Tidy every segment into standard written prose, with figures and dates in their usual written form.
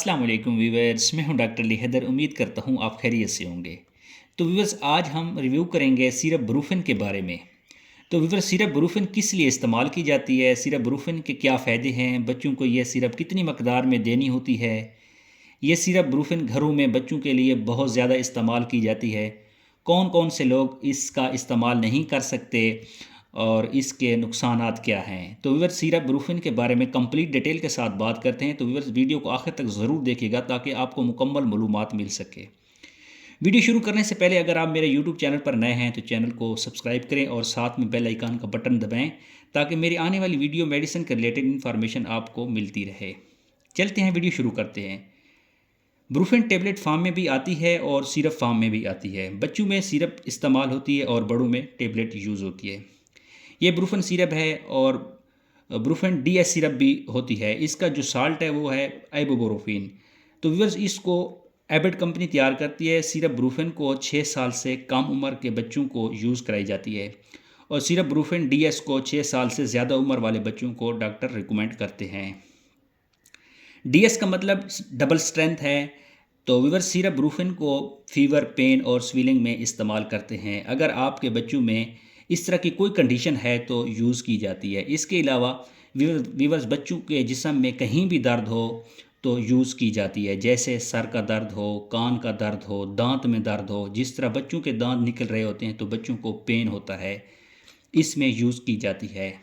अस्सलाम वालेकुम व्यूवर्स, मैं हूं डॉक्टर ली हैदर। उम्मीद करता हूं आप खैरियत से होंगे। तो व्यूवर्स, आज हम रिव्यू करेंगे सिरप ब्रूफेन के बारे में। तो व्यूवर्स, सिरप ब्रूफेन किस लिए इस्तेमाल की जाती है, सिरप ब्रूफेन के क्या फ़ायदे हैं, बच्चों को यह सिरप कितनी मकदार में देनी होती है। ये सिरप ब्रूफेन घरों में बच्चों के लिए बहुत ज़्यादा इस्तेमाल की जाती है। कौन कौन से लोग इसका इस्तेमाल नहीं कर सकते और इसके नुकसानात क्या हैं। तो व्यूअर्स, सिरप ब्रूफेन के बारे में कंप्लीट डिटेल के साथ बात करते हैं। तो व्यूअर्स, वीडियो को आखिर तक ज़रूर देखिएगा ताकि आपको मुकम्मल मालूमात मिल सके। वीडियो शुरू करने से पहले अगर आप मेरे यूट्यूब चैनल पर नए हैं तो चैनल को सब्सक्राइब करें और साथ में बेल आइकन का बटन दबाएं ताकि मेरी आने वाली वीडियो मेडिसिन के रिलेटेड इन्फॉर्मेशन आपको मिलती रहे। चलते हैं, वीडियो शुरू करते हैं। ब्रूफेन टेबलेट फार्म में भी आती है और सिरप फार्म में भी आती है। बच्चों में सिरप इस्तेमाल होती है और बड़ों में टेबलेट यूज़ होती है। ये ब्रूफेन सिरप है और ब्रूफेन डीएस सिरप भी होती है। इसका जो साल्ट है वो है आइबोप्रोफेन। तो व्यूअर्स, इसको एबट कंपनी तैयार करती है। सिरप ब्रूफेन को 6 साल से कम उम्र के बच्चों को यूज़ कराई जाती है और सिरप ब्रूफेन डीएस को 6 साल से ज़्यादा उम्र वाले बच्चों को डॉक्टर रिकमेंड करते हैं। डीएस का मतलब डबल स्ट्रेंथ है। तो व्यूअर्स, सिरप ब्रूफेन को फीवर, पेन और स्वेलिंग में इस्तेमाल करते हैं। अगर आपके बच्चों में इस तरह की कोई कंडीशन है तो यूज़ की जाती है। इसके अलावा व्यूअर्स, बच्चों के जिस्म में कहीं भी दर्द हो तो यूज़ की जाती है, जैसे सर का दर्द हो, कान का दर्द हो, दांत में दर्द हो। जिस तरह बच्चों के दांत निकल रहे होते हैं तो बच्चों को पेन होता है, इसमें यूज़ की जाती है।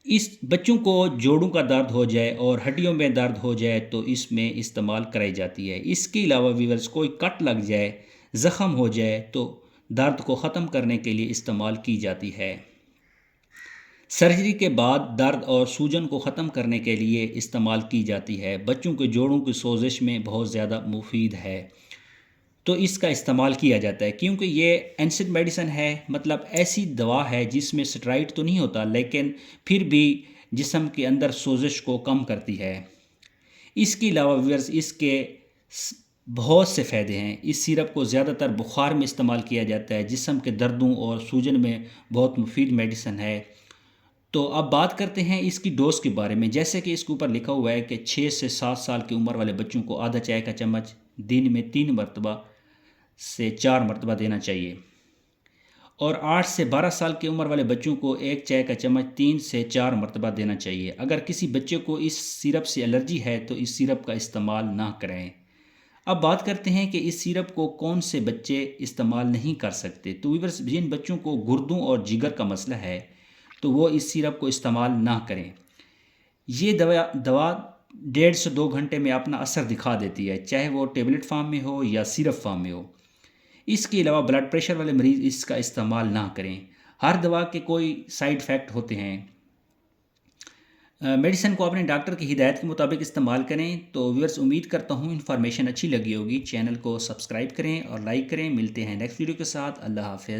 इस बच्चों को जोड़ों का दर्द हो जाए और हड्डियों में दर्द हो जाए तो इसमें इस्तेमाल कराई जाती है। इसके अलावा व्यूअर्स, कोई कट लग जाए, ज़ख़म हो जाए तो दर्द को ख़त्म करने के लिए इस्तेमाल की जाती है। सर्जरी के बाद दर्द और सूजन को ख़त्म करने के लिए इस्तेमाल की जाती है। बच्चों के जोड़ों की सोजिश में बहुत ज़्यादा मुफीद है तो इसका इस्तेमाल किया जाता है, क्योंकि ये एंसिड मेडिसिन है। मतलब ऐसी दवा है जिसमें स्टेरॉइड तो नहीं होता लेकिन फिर भी जिस्म के अंदर सोजिश को कम करती है। इसके अलावा व्यूअर्स, इसके बहुत से फ़ायदे हैं। इस सिरप को ज़्यादातर बुखार में इस्तेमाल किया जाता है। जिस्म के दर्दों और सूजन में बहुत मुफीद मेडिसिन है। तो अब बात करते हैं इसकी डोज के बारे में। जैसे कि इसके ऊपर लिखा हुआ है कि 6 से 7 साल की उम्र वाले बच्चों को आधा चाय का चम्मच दिन में 3 मरतबा से 4 मरतबा देना चाहिए और 8 से 12 साल की उम्र वाले बच्चों को एक चाय का चम्मच 3 से 4 मरतबा देना चाहिए। अगर किसी बच्चे को इस सिरप से एलर्जी है तो इस सिरप का इस्तेमाल ना करें। अब बात करते हैं कि इस सिरप को कौन से बच्चे इस्तेमाल नहीं कर सकते। तो व्यूअर्स, जिन बच्चों को गुर्दों और जिगर का मसला है तो वो इस सिरप को इस्तेमाल ना करें। ये दवा 1.5 से 2 घंटे में अपना असर दिखा देती है, चाहे वो टेबलेट फार्म में हो या सिरप फार्म में हो। इसके अलावा ब्लड प्रेशर वाले मरीज़ इसका इस्तेमाल ना करें। हर दवा के कोई साइड इफ़ेक्ट होते हैं। मेडिसिन को अपने डॉक्टर की हिदायत के मुताबिक इस्तेमाल करें। तो व्यूअर्स, उम्मीद करता हूँ इन्फॉर्मेशन अच्छी लगी होगी। चैनल को सब्सक्राइब करें और लाइक करें। मिलते हैं नेक्स्ट वीडियो के साथ। अल्लाह हाफ़िज़।